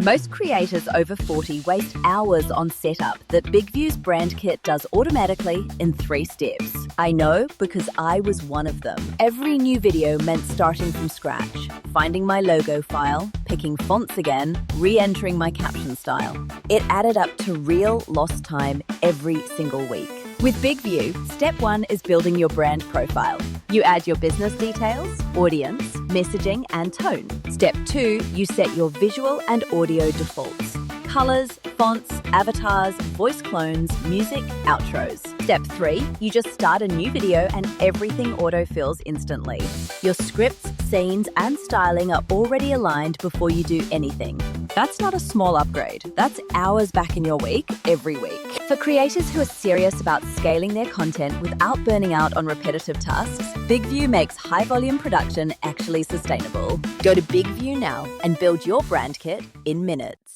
Most creators over 40 waste hours on setup that BigVu's Brand Kit does automatically in 3 steps. I know because I was one of them. Every new video meant starting from scratch, finding my logo file, picking fonts again, re-entering my caption style. It added up to real lost time every single week. With BigVu, step 1 is building your brand profile. You add your business details, audience, messaging, and tone. Step 2, you set your visual and audio defaults. Colors, fonts, avatars, voice clones, music, outros. Step 3, you just start a new video and everything autofills instantly. Your scripts, scenes, and styling are already aligned before you do anything. That's not a small upgrade. That's hours back in your week, every week. For creators who are serious about scaling their content without burning out on repetitive tasks, BigVu makes high-volume production actually sustainable. Go to BigVu now and build your brand kit in minutes.